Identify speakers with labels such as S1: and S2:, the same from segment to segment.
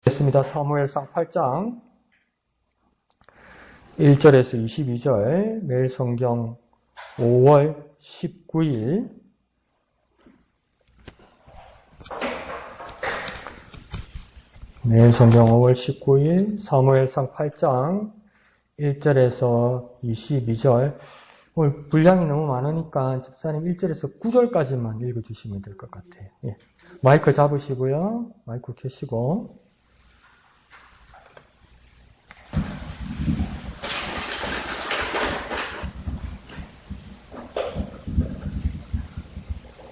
S1: 됐습니다. 사무엘상 8장 1절에서 22절, 매일 성경 5월 19일 매일 성경 5월 19일 사무엘상 8장 1절에서 22절. 오늘 분량이 너무 많으니까 집사님 1절에서 9절까지만 읽어주시면 될 것 같아요. 예. 마이크 잡으시고요. 마이크 켜시고.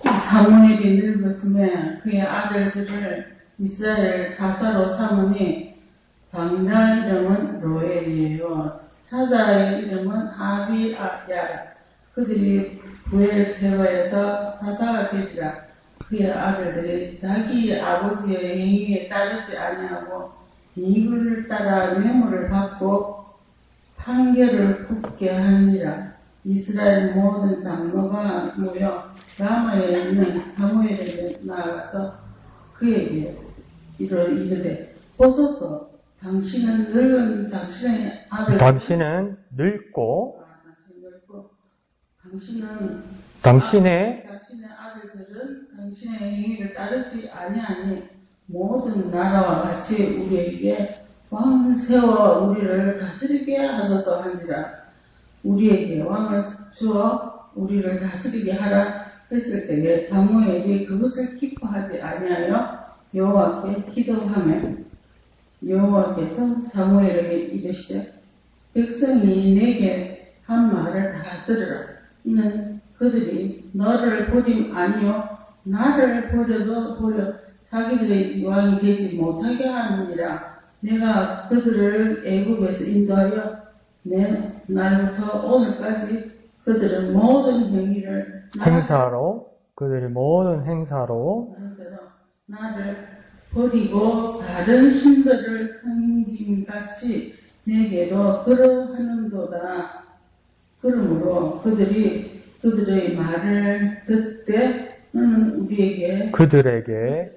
S2: 사무엘이 늙었음에 그의 아들들을 이스라엘 사사로 삼으니 장자 이름은 로엘이에요. 사자의 이름은 아비야라. 그들이 부엘세바에서 사사가 되리라. 그의 아들들이 자기 아버지의 행위에 따르지 아니하고 이익을 따라 뇌물을 받고 판결을 굽게 하니라. 이스라엘 모든 장로가 모여 라마에 있는 사무엘에게 나아가서 그에게 이르되 보소서, 당신은 늙은 당신의 아들
S1: 당신은 늙고
S2: 당신의 아들들은 당신의 행위를 따르지 아니하니 모든 나라와 같이 우리에게 왕을 세워 우리를 다스리게 하소서 하니라. 우리에게 왕을 주어 우리를 다스리게 하라 했을 적에 사무엘이 그것을 기뻐하지 아니하여 여호와께 기도하며 여호와께서 사무엘에게 이르시되 백성이 내게 한 말을 다 들으라. 이는 그들이 너를 버림 아니요 나를 버려도 버려 자기들의 왕이 되지 못하게 하느니라. 내가 그들을 애굽에서 인도하여 내 날부터 오늘까지 그들의 모든 행사로 나를 버리고 다른 신들을 섬김같이 내게도 그러하는도다. 그러므로 그들의 말을 듣되 너는 그들에게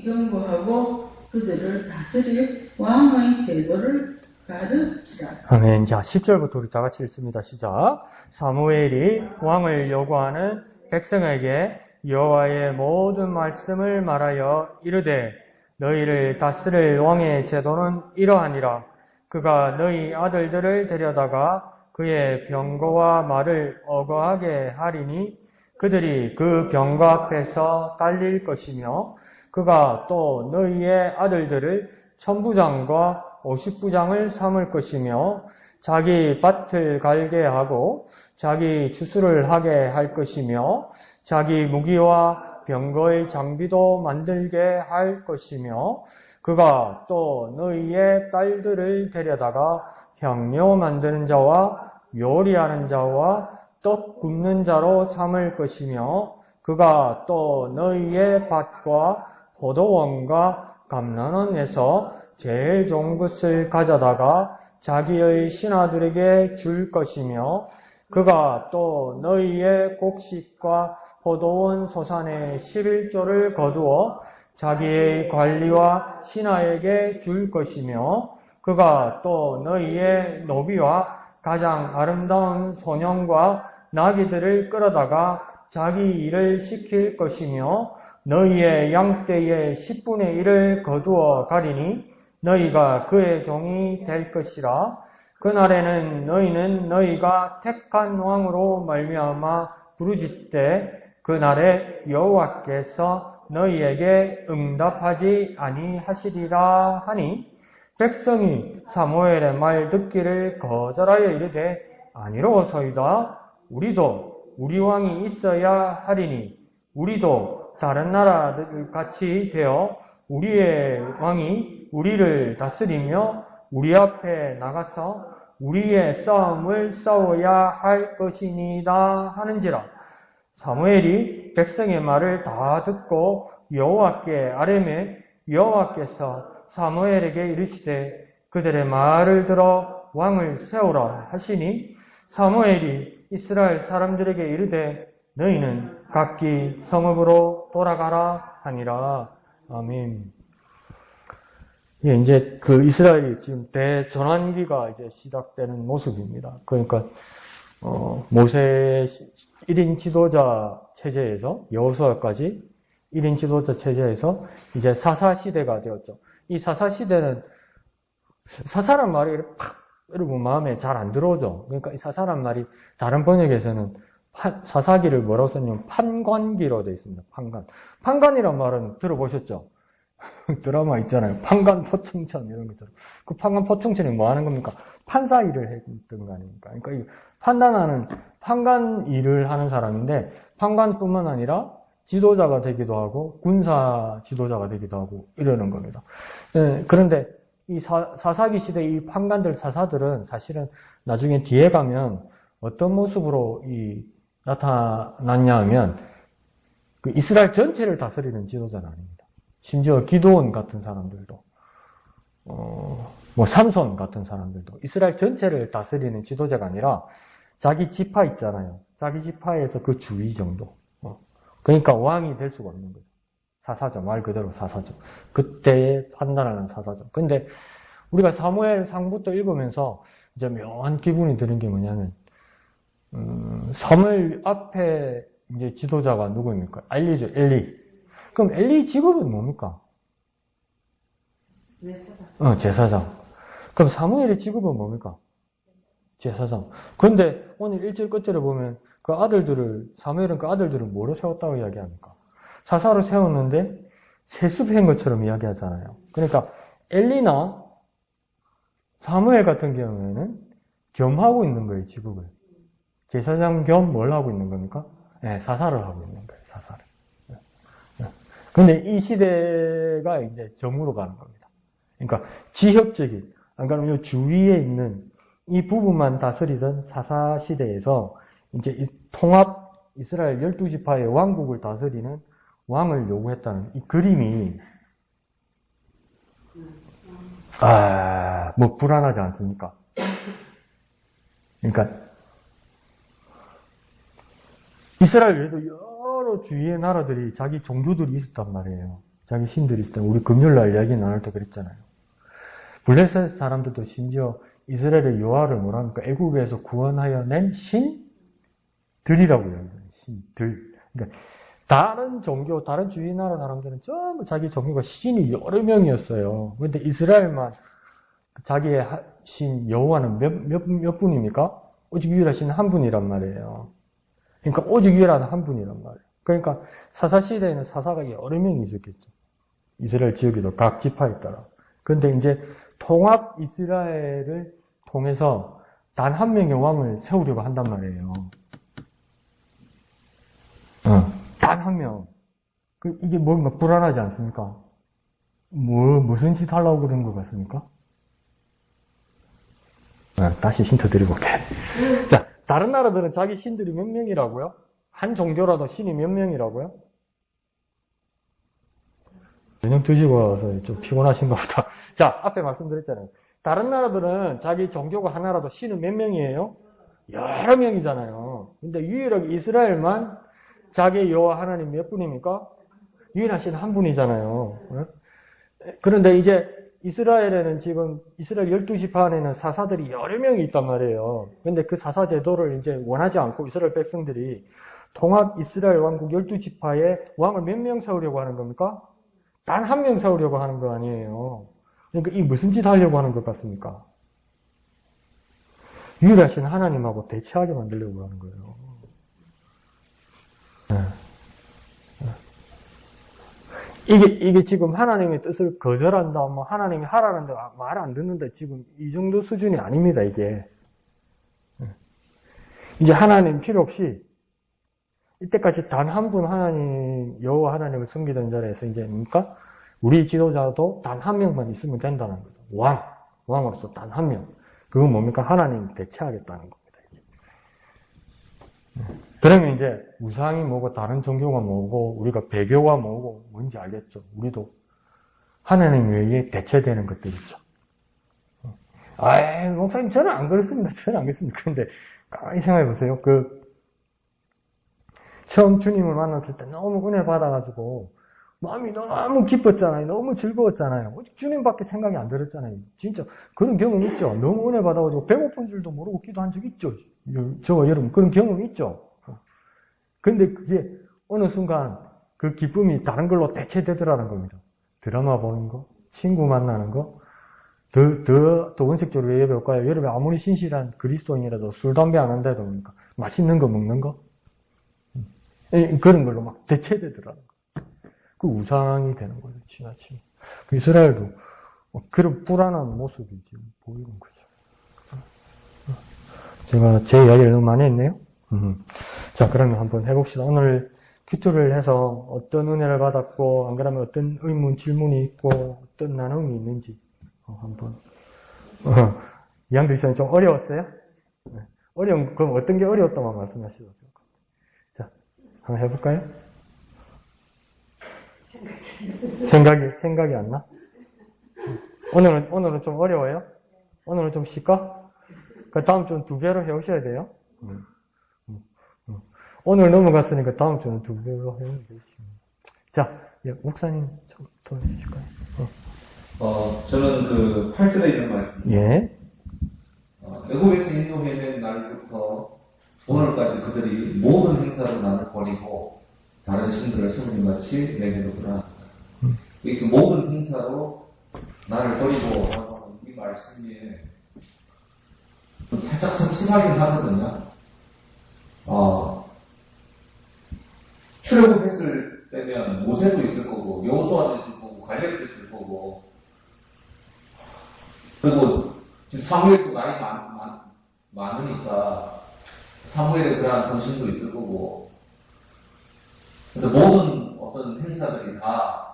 S2: 경고하고 그들을 다스릴 왕의 제도를 가르치라.
S1: 아멘. 자, 10절부터 우리 다 같이 읽습니다. 시작. 사무엘이 왕을 요구하는 백성에게 여호와의 모든 말씀을 말하여 이르되 너희를 다스릴 왕의 제도는 이러하니라. 그가 너희 아들들을 데려다가 그의 병거와 말을 어거하게 하리니 그들이 그 병거 앞에서 달릴 것이며 그가 또 너희의 아들들을 천부장과 50부장을 삼을 것이며 자기 밭을 갈게 하고 자기 추수를 하게 할 것이며 자기 무기와 병거의 장비도 만들게 할 것이며 그가 또 너희의 딸들을 데려다가 향료 만드는 자와 요리하는 자와 떡 굽는 자로 삼을 것이며 그가 또 너희의 밭과 포도원과 감람원에서 제일 좋은 것을 가져다가 자기의 신하들에게 줄 것이며 그가 또 너희의 곡식과 포도원 소산의 11조를 거두어 자기의 관리와 신하에게 줄 것이며 그가 또 너희의 노비와 가장 아름다운 소년과 나귀들을 끌어다가 자기 일을 시킬 것이며 너희의 양떼의 10분의 1을 거두어 가리니 너희가 그의 종이 될 것이라. 그날에는 너희는 너희가 택한 왕으로 말미암아 부르짖되 그날에 여호와께서 너희에게 응답하지 아니하시리라 하니 백성이 사무엘의 말 듣기를 거절하여 이르되 아니로소이다. 우리도 우리 왕이 있어야 하리니 우리도 다른 나라들 같이 되어 우리의 왕이 우리를 다스리며 우리 앞에 나가서 우리의 싸움을 싸워야 할 것이니이다 하는지라. 사무엘이 백성의 말을 다 듣고 여호와께 아뢰매 여호와께서 사무엘에게 이르시되 그들의 말을 들어 왕을 세우라 하시니 사무엘이 이스라엘 사람들에게 이르되 너희는 각기 성읍으로 돌아가라 하니라. 아멘. 이게 이제 그 이스라엘이 지금 대전환기가 이제 시작되는 모습입니다. 그러니까, 모세 1인 지도자 체제에서, 여호수아까지 1인 지도자 체제에서 이제 사사시대가 되었죠. 이 사사시대는, 사사란 말이 팍, 여러분 마음에 잘 안 들어오죠. 그러니까 이 사사란 말이 다른 번역에서는 사사기를 뭐라고 썼냐면 판관기로 되어 있습니다. 판관. 판관이란 말은 들어보셨죠? 드라마 있잖아요. 판관 포청천 이런 것처럼. 그 판관 포청천이 뭐 하는 겁니까? 판사 일을 했던 거 아닙니까? 그러니까 이 판단하는 판관 일을 하는 사람인데 판관뿐만 아니라 지도자가 되기도 하고 군사 지도자가 되기도 하고 이러는 겁니다. 그런데 이 사사기 시대 이 판관들 사사들은 사실은 나중에 뒤에 가면 어떤 모습으로 나타났냐 하면 그 이스라엘 전체를 다스리는 지도자는 아닙니다. 심지어 기드온 같은 사람들도 뭐 삼손 같은 사람들도 이스라엘 전체를 다스리는 지도자가 아니라 자기 지파 있잖아요. 자기 지파에서 그 주위 정도. 그러니까 왕이 될 수가 없는 거죠. 사사죠. 말 그대로 사사죠. 그때에 판단하는 사사죠. 근데 우리가 사무엘 상부터 읽으면서 이제 묘한 기분이 드는 게 뭐냐면 사무엘 앞에 이제 지도자가 누구입니까? 엘리죠. 엘리. 그럼 엘리 직업은 뭡니까?
S2: 제사장.
S1: 제사장. 그럼 사무엘의 직업은 뭡니까? 제사장. 그런데 오늘 1절 끝을 보면 사무엘은 그 아들들을 뭐로 세웠다고 이야기합니까? 사사로 세웠는데 세습한 것처럼 이야기하잖아요. 그러니까 엘리나 사무엘 같은 경우에는 겸하고 있는 거예요, 직업을. 제사장 겸 뭘 하고 있는 겁니까? 네, 사사를 하고 있는 거예요, 사사를. 근데 이 시대가 이제 점으로 가는 겁니다. 그러니까 지역적인, 그러니까 주위에 있는 이 부분만 다스리던 사사 시대에서 이제 통합 이스라엘 12지파의 왕국을 다스리는 왕을 요구했다는 이 그림이 뭐 불안하지 않습니까? 그러니까 이스라엘에도 여러 주위의 나라들이 자기 종교들이 있었단 말이에요. 자기 신들이 있었단 말이에요. 우리 금요일날 이야기 나눌 때 그랬잖아요. 블레셋 사람들도 심지어 이스라엘의 여호와를 뭐랍니까? 애국에서 구원하여 낸 신들이라고 이야기해요. 신들. 그러니까 다른 종교, 다른 주위 나라 사람들은 전부 자기 종교가 신이 여러 명이었어요. 그런데 이스라엘만 자기의 신 여호와는 몇 분입니까? 오직 유일하신 한 분이란 말이에요. 그러니까 오직 유일한 한 분이란 말이에요. 그러니까 사사시대에는 사사가 여러 명이 있었겠죠. 이스라엘 지역에도 각 지파에 따라. 그런데 이제 통합 이스라엘을 통해서 단 한 명의 왕을 세우려고 한단 말이에요. 단 한 명. 이게 뭔가 불안하지 않습니까? 무슨 짓 하려고 그런 것 같습니까? 다시 힌트 드려볼게요. 자, 다른 나라들은 자기 신들이 몇 명이라고요? 한 종교라도 신이 몇 명이라고요? 저녁 드시고 와서 좀 피곤하신가 보다. 자, 앞에 말씀드렸잖아요. 다른 나라들은 자기 종교가 하나라도 신은 몇 명이에요? 여러 명이잖아요. 근데 유일하게 이스라엘만 자기 여호와 하나님 몇 분입니까? 유일하신 한 분이잖아요. 그런데 이제 이스라엘에는 지금 이스라엘 12지파 안에는 사사들이 여러 명이 있단 말이에요. 근데 그 사사 제도를 이제 원하지 않고 이스라엘 백성들이 통합 이스라엘 왕국 12지파의 왕을 몇 명 세우려고 하는 겁니까? 단 한 명 세우려고 하는 거 아니에요. 그러니까 이 무슨 짓 하려고 하는 것 같습니까? 유일하신 하나님하고 대치하게 만들려고 하는 거예요. 이게 지금 하나님의 뜻을 거절한다, 뭐 하나님이 하라는데 말 안 듣는다, 지금 이 정도 수준이 아닙니다, 이게. 이제 하나님 필요 없이 이때까지 단 한 분 하나님, 여호와 하나님을 섬기던 자리에서 이제 뭡니까? 우리 지도자도 단 한 명만 있으면 된다는 거죠. 왕으로서 단 한 명. 그건 뭡니까? 하나님 대체하겠다는 겁니다. 그러면 이제 우상이 뭐고 다른 종교가 뭐고 우리가 배교가 뭐고 뭔지 알겠죠. 우리도 하나님 외에 대체되는 것들 있죠. 목사님 저는 안 그렇습니다. 저는 안 그렇습니다. 그런데 가만히 생각해 보세요. 처음 주님을 만났을 때 너무 은혜 받아가지고 마음이 너무 기뻤잖아요. 너무 즐거웠잖아요. 오직 주님밖에 생각이 안 들었잖아요. 진짜 그런 경험 있죠. 너무 은혜 받아가지고 배고픈 줄도 모르고 기도한 적 있죠. 저와 여러분 그런 경험 있죠. 근데 그게 어느 순간 그 기쁨이 다른 걸로 대체되더라는 겁니다. 드라마 보는 거, 친구 만나는 거, 더 원색적으로 왜 배울까요? 여러분 아무리 신실한 그리스도인이라도 술, 담배 안 한다도 그러니까 맛있는 거 먹는 거? 그런 걸로 막 대체되더라는 거. 그 우상이 되는 거죠, 지나치게. 그 이스라엘도 그런 불안한 모습이 지금 보이는 거죠. 제가 제 이야기를 너무 많이 했네요. 자, 그러면 한번 해봅시다. 오늘 큐트를 해서 어떤 은혜를 받았고, 안 그러면 어떤 의문, 질문이 있고, 어떤 나눔이 있는지 한번. 이양들 시간이 좀 어려웠어요? 네. 그럼 어떤 게 어려웠다만 말씀하시죠. 자, 한번 해볼까요? 생각이 안 나? 오늘은 좀 어려워요? 오늘은 좀 쉽까? 그 다음 주는 2배로 해오셔야 돼요. 오늘 넘어갔으니까 다음 주는 2배로 해오면 되겠습니다. 자, 목사님 좀 도와주실까요?
S3: 저는 그 8절에 있는 말씀.
S1: 예.
S3: 애굽에서 인도해낸 날부터 오늘까지 그들이 모든 행사로 나를 버리고 다른 신들을 섬김같이 내게로 돌아왔다. 여기서 모든 행사로 나를 버리고 라고 하는 이 말씀이 살짝 섭섭하긴 하거든요. 출애굽했을 때면 모세도 있을 거고 여호수아도 있을 거고 갈렙도 있을 거고 그리고 지금 사무엘도 나이 많으니까 사무엘의 그러한 권신도 있을 거고 근데 모든 어떤 행사들이 다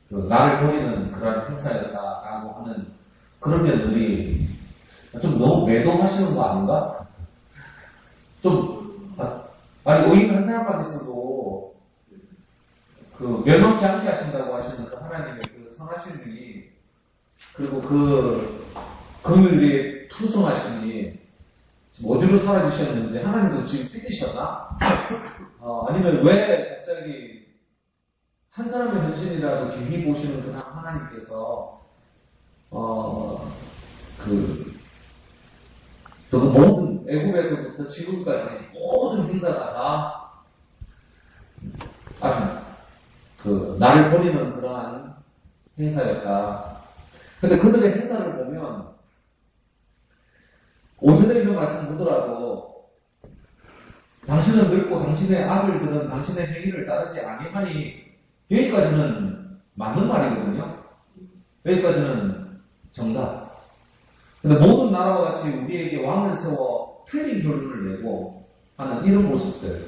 S3: 그 나를 버리는 그러한 행사였다라고 하는 그런 면들이 좀 너무 매도하시는 거 아닌가? 아니, 오히려 한 사람만 있어도, 멸망치 않게 하신다고 하시는 그 하나님의 그 선하신 분이, 그리고 그들의 투성하심이, 지금 어디로 사라지셨는지, 하나님도 지금 삐지셨나? 아니면 왜 갑자기, 한 사람의 현신이라도 길이 보시는 그 하나님께서, 모든 애굽에서부터 지금까지 모든 행사가 다 아주 나를 버리는 그러한 행사였다. 근데 그들의 행사를 보면 오전에 있는 말씀 보더라도 당신은 늙고 당신의 아들들은 당신의 행위를 따르지 아니하니 여기까지는 맞는 말이거든요. 여기까지는 정답. 근데 모든 나라와 같이 우리에게 왕을 세워 틀린 결론을 내고 하는 이런 모습들.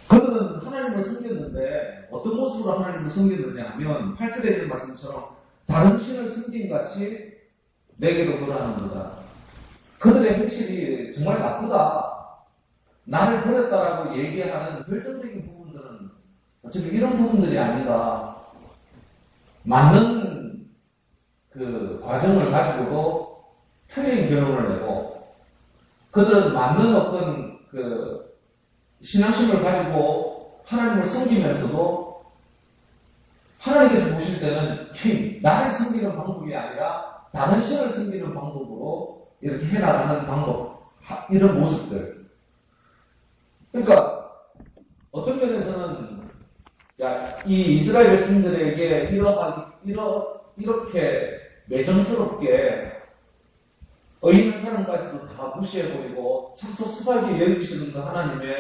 S3: 그들은 하나님을 섬겼는데 어떤 모습으로 하나님을 섬겼느냐 하면 8절에 있는 말씀처럼 다른 신을 섬김같이 내게로 돌아가는 거다. 그들의 행실이 정말 나쁘다. 나를 버렸다라고 얘기하는 결정적인 부분들은 어차피 이런 부분들이 아닌가. 맞는 그 과정을 가지고도 틀린 결론을 내고 그들은 맞는 어떤 그 신앙심을 가지고 하나님을 섬기면서도 하나님께서 보실 때는 나를 섬기는 방법이 아니라 다른 신을 섬기는 방법으로 이렇게 해나가는 방법, 이런 모습들. 그러니까 어떤 면에서는 이 이스라엘 백성들에게 이렇게 매정스럽게 의인한 사람까지도 다 무시해버리고 참 섭섭하게 여기시는 그 하나님의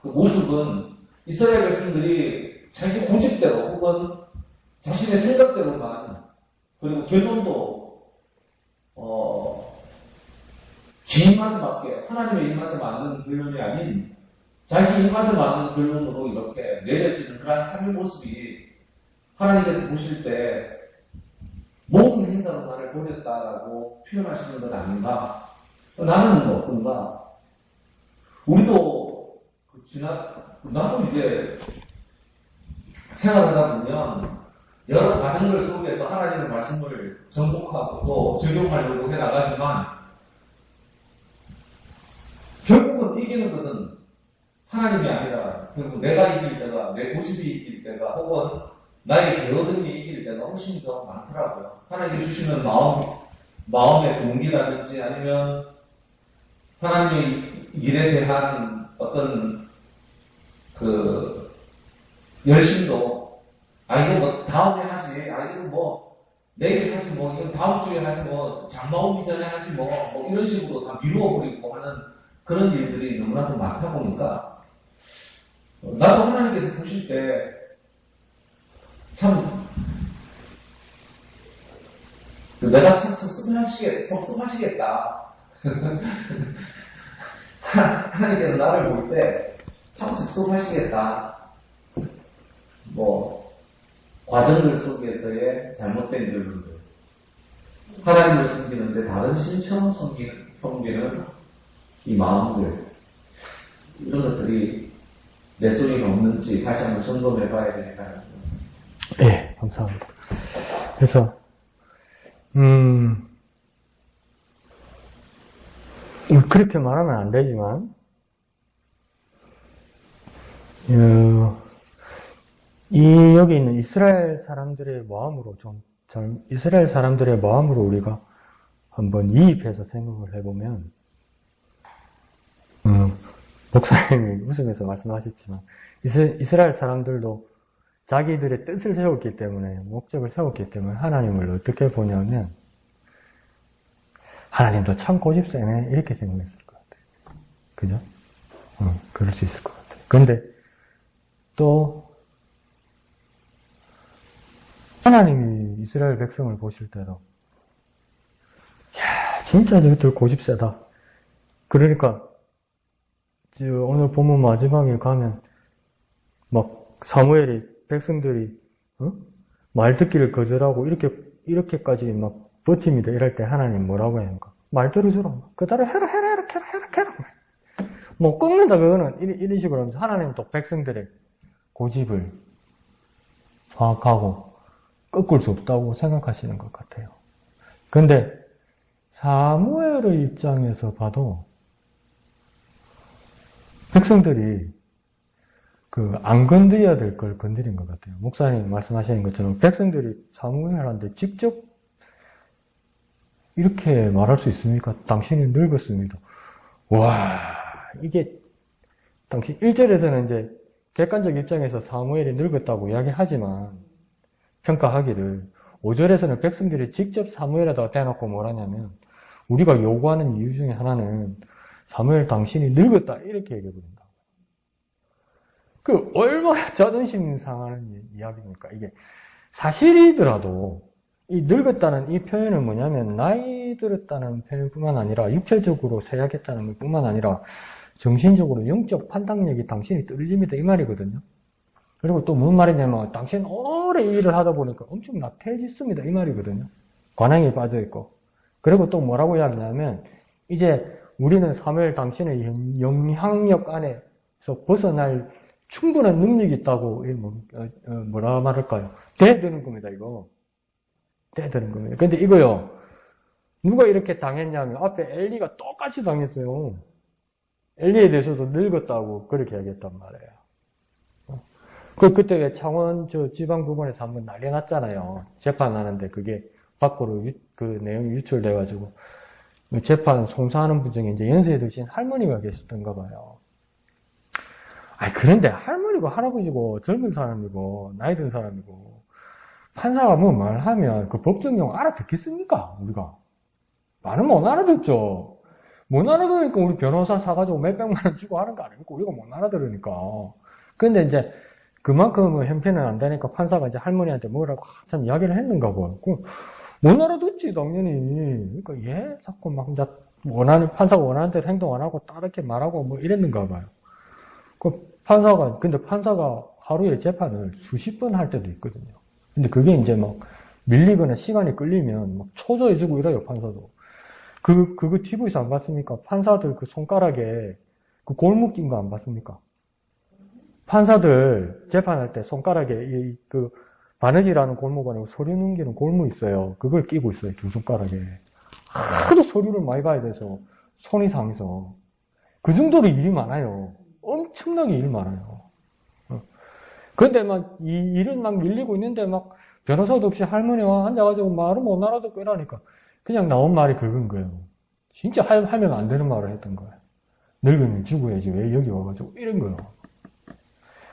S3: 그 모습은 이스라엘 백성들이 자기 고집대로 혹은 자신의 생각대로만 그리고 결론도 지 입맛에 맞게 하나님의 입맛에 맞는 결론이 아닌 자기 입맛에 맞는 결론으로 이렇게 내려지는 그런 삶의 모습이 하나님께서 보실 때 모든 행사로 나를 버렸다라고 표현하시는 것 아닌가? 나는 어떤가? 우리도 나도 이제 생활하다 보면 여러 과정들 속에서 하나님의 말씀을 정복하고 또 적용하려고 해나가지만 결국은 이기는 것은 하나님이 아니라 그리고 내가 이길 때가, 내 고집이 이길 때가, 혹은 나의 게으름이 이길 때가 훨씬 더 많더라고요. 하나님이 주시는 마음의 동기라든지 아니면 하나님의 일에 대한 어떤 그 열심도, 이거 뭐 다음에 하지, 이거 뭐 내일 하지, 뭐 이건 다음 주에 하지, 뭐 장마 오기 전에 하지, 뭐 이런 식으로 다 미루어버리고 하는 그런 일들이 너무나도 많다 보니까 나도 하나님께서 보실 때 참 내가 참 섭섭하시겠다. 하나님께서 나를 볼 때 참 섭섭하시겠다. 뭐 과정들 속에서의 잘못된 일들, 하나님을 섬기는데 다른 신처럼 섬기는 이 마음들, 이런 것들이 내 속에 없는지 다시 한번 점검해 봐야 되겠다.
S1: 예, 감사합니다. 그래서, 그렇게 말하면 안 되지만, 여기 있는 이스라엘 사람들의 마음으로 이스라엘 사람들의 마음으로 우리가 한번 이입해서 생각을 해보면, 목사님이 웃으면서 말씀하셨지만, 이스라엘 사람들도 자기들의 뜻을 세웠기 때문에, 목적을 세웠기 때문에 하나님을 어떻게 보냐면, 하나님도 참 고집세네, 이렇게 생각했을 것 같아요. 그죠? 그럴 수 있을 것 같아요. 그런데 또, 하나님이 이스라엘 백성을 보실 때도, 진짜 저것들 고집세다. 그러니까, 오늘 본문 마지막에 가면, 사무엘이 백성들이 말 듣기를 거절하고 이렇게까지 버팁니다. 이럴 때 하나님 뭐라고 합니까? 말 들어주라. 그대로 해라. 뭐 꺾는다 그거는 이런 식으로 하면서 하나님은 또 백성들의 고집을 파악하고 꺾을 수 없다고 생각하시는 것 같아요. 근데 사무엘의 입장에서 봐도 백성들이 안 건드려야 될 걸 건드린 것 같아요. 목사님 말씀하시는 것처럼 백성들이 사무엘한테 직접 이렇게 말할 수 있습니까? 당신이 늙었습니다. 와, 이게 당시 1절에서는 이제 객관적 입장에서 사무엘이 늙었다고 이야기하지만 평가하기를 5절에서는 백성들이 직접 사무엘에다가 대놓고 뭐라냐면 우리가 요구하는 이유 중에 하나는 사무엘 당신이 늙었다 이렇게 얘기해버린다. 얼마나 자존심 상하는 이야기입니까? 이게 사실이더라도 이 늙었다는 이 표현은 뭐냐면 나이 들었다는 표현뿐만 아니라 육체적으로 쇠약했다는 것뿐만 아니라 정신적으로 영적 판단력이 당신이 떨어집니다 이 말이거든요. 그리고 또 무슨 말이냐면 당신 오래 일을 하다 보니까 엄청 나태해졌습니다 이 말이거든요. 관행이 빠져있고. 그리고 또 뭐라고 이야기하냐면 이제 우리는 사무엘 당신의 영향력 안에서 벗어날 충분한 능력이 있다고 뭐라 말할까요? 대드는 겁니다 이거. 대드는 겁니다. 근데 이거요 누가 이렇게 당했냐면 앞에 엘리가 똑같이 당했어요. 엘리에 대해서도 늙었다고 그렇게 이야기했단 말이에요. 그때 왜 창원 지방 부분에서 한번 난리 났잖아요. 재판하는데 그게 밖으로 그 내용이 유출돼가지고 재판 송사하는 분 중에 이제 연세에 드신 할머니가 계셨던가 봐요. 그런데 할머니고 할아버지고 젊은 사람이고 나이 든 사람이고 판사가 뭐 말하면 그 법정용 알아듣겠습니까? 우리가 말은 못 알아듣죠. 못 알아들으니까 우리 변호사 사가지고 몇백만 원 주고 하는 거 아닙니까? 우리가 못 알아들으니까. 근데 이제 그만큼 형편은 안 되니까 판사가 이제 할머니한테 뭐라고 한참 이야기를 했는가 봐요. 못 알아듣지 당연히. 그러니까 자꾸 막 판사가 원하는 대로 행동 안 하고 따르게 말하고 뭐 이랬는가 봐요. 근데 판사가 하루에 재판을 수십 번 할 때도 있거든요. 근데 그게 이제 막 밀리거나 시간이 끌리면 막 초조해지고 이래요, 판사도. 그거 TV에서 안 봤습니까? 판사들 그 손가락에 그 골무 낀 거 안 봤습니까? 판사들 재판할 때 손가락에 바느질하는 골무가 아니고 서류 넘기는 골무 있어요. 그걸 끼고 있어요, 두 손가락에. 하도 서류를 많이 봐야 돼서 손이 상해서. 그 정도로 일이 많아요. 엄청나게 일 많아요. 근데 막 일은 막 밀리고 있는데 막 변호사도 없이 할머니와 앉아가지고 말을 못 알아듣고 이러니까 그냥 나온 말이 그건 거예요. 진짜 하면 안 되는 말을 했던 거예요. 늙으면 죽어야지 왜 여기 와가지고 이런 거예요.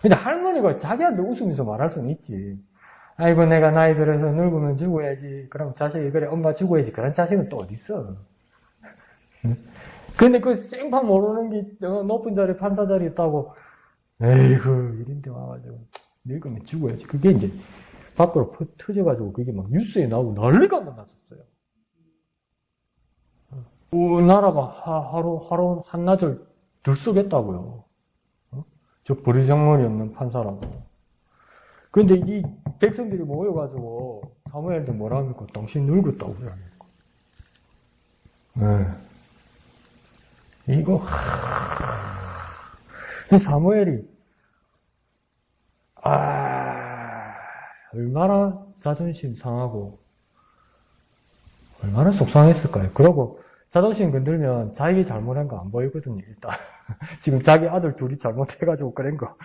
S1: 근데 할머니가 자기한테 웃으면서 말할 수는 있지. 아이고 내가 나이 들어서 늙으면 죽어야지. 그럼 자식이 그래 엄마 죽어야지. 그런 자식은 또 어디 있어. 근데 그 생판 모르는 게 높은 자리 판사 자리 있다고 에이구 이런데 와가지고 늙으면 죽어야지. 그게 이제 밖으로 터져가지고 그게 막 뉴스에 나오고 난리가 났었어요. 우리나라가 하루 한낮을 들썩했다고요. 저 버리장머리 없는 판사라고. 근데 이 백성들이 모여가지고 사무엘한테 뭐라 합니까? 당신 늙었다고 그러니까. 이거 사무엘이 얼마나 자존심 상하고 얼마나 속상했을까요? 그러고 자존심 건들면 자기 잘못한 거 안 보이거든요, 일단. 지금 자기 아들 둘이 잘못해가지고 그런 거.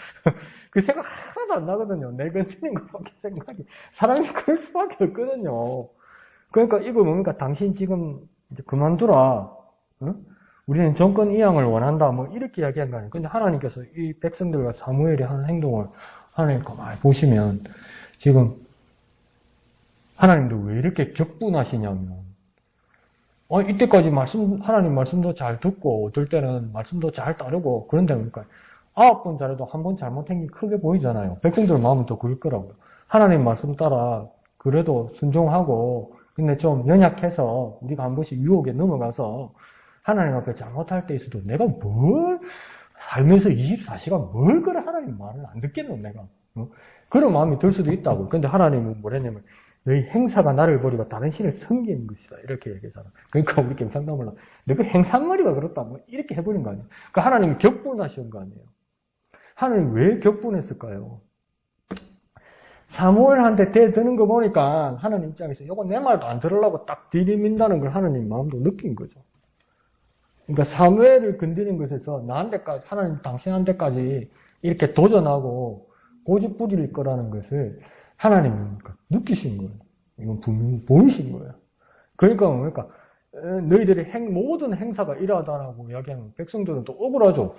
S1: 그 생각 하나도 안 나거든요. 내 건드린 것밖에 생각이. 사람이 그럴 수밖에 없거든요. 그러니까 이거 뭡니까? 당신 지금 이제 그만두라. 응? 우리는 정권 이양을 원한다. 뭐 이렇게 이야기한 거 아니에요. 근데 하나님께서 이 백성들과 사무엘이 하는 행동을 하나님 가만히 보시면 지금 하나님도 왜 이렇게 격분하시냐면 이때까지 하나님 말씀도 잘 듣고, 어떨 때는 말씀도 잘 따르고, 그런데 그러니까, 9번 잘해도 한 번 잘못한 게 크게 보이잖아요. 백성들 마음은 더 그럴 거라고요. 하나님 말씀 따라, 그래도 순종하고, 근데 좀 연약해서, 우리가 한 번씩 유혹에 넘어가서, 하나님 앞에 잘못할 때 있어도 내가 살면서 24시간 뭘 그래 하나님 말을 안 듣겠노, 내가. 그런 마음이 들 수도 있다고. 근데 하나님은 뭐랬냐면, 너희 행사가 나를 버리고 다른 신을 섬기는 것이다. 이렇게 얘기하잖아. 그러니까 우리 경상남을로 너그 행상머리가 그렇다. 뭐 이렇게 해버린 거 아니에요. 그러니까 하나님이 격분하신 거 아니에요. 하나님 왜 격분했을까요? 사무엘한테 대드는 거 보니까 하나님 입장에서 이거 내 말도 안 들으려고 딱 들이민다는 걸 하나님 마음도 느낀 거죠. 그러니까 사무엘을 건드린 것에서 나한테까지 하나님 당신한테까지 이렇게 도전하고 고집 부릴 거라는 것을 하나님은 느끼신 거예요. 이건 분명히 보이신 거예요. 그러니까 너희들이 모든 행사가 이러하다라고 이야기하면 백성들은 또 억울하죠.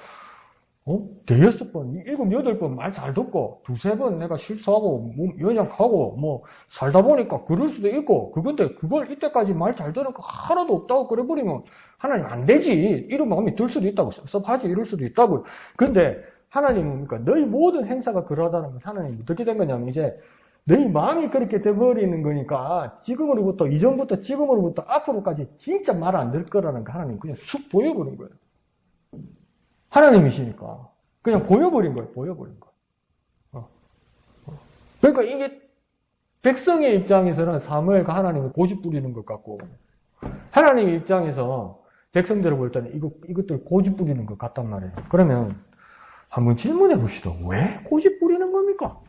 S1: 대여섯 번, 7, 8번 말 잘 듣고, 2, 3번 내가 실수하고, 연약하고, 살다 보니까 그럴 수도 있고, 그건데 그걸 이때까지 말 잘 들은 거 하나도 없다고 그래버리면 하나님 안 되지. 이런 마음이 들 수도 있다고, 섭섭하지, 이럴 수도 있다고. 근데 하나님은 그러니까 너희 모든 행사가 그러하다는 건 하나님이 어떻게 된 거냐면 이제 너희 마음이 그렇게 돼버리는 거니까 이전부터 지금으로부터 앞으로까지 진짜 말 안 들 거라는 거 하나님 그냥 쑥 보여버린 거예요. 하나님이시니까. 그냥 보여버린 거예요. 그러니까 이게 백성의 입장에서는 사무엘과 하나님을 고집 부리는 것 같고 하나님의 입장에서 백성들을 볼 때는 이것들 고집 부리는 것 같단 말이에요. 그러면 한번 질문해 봅시다. 왜 고집 부리는 겁니까?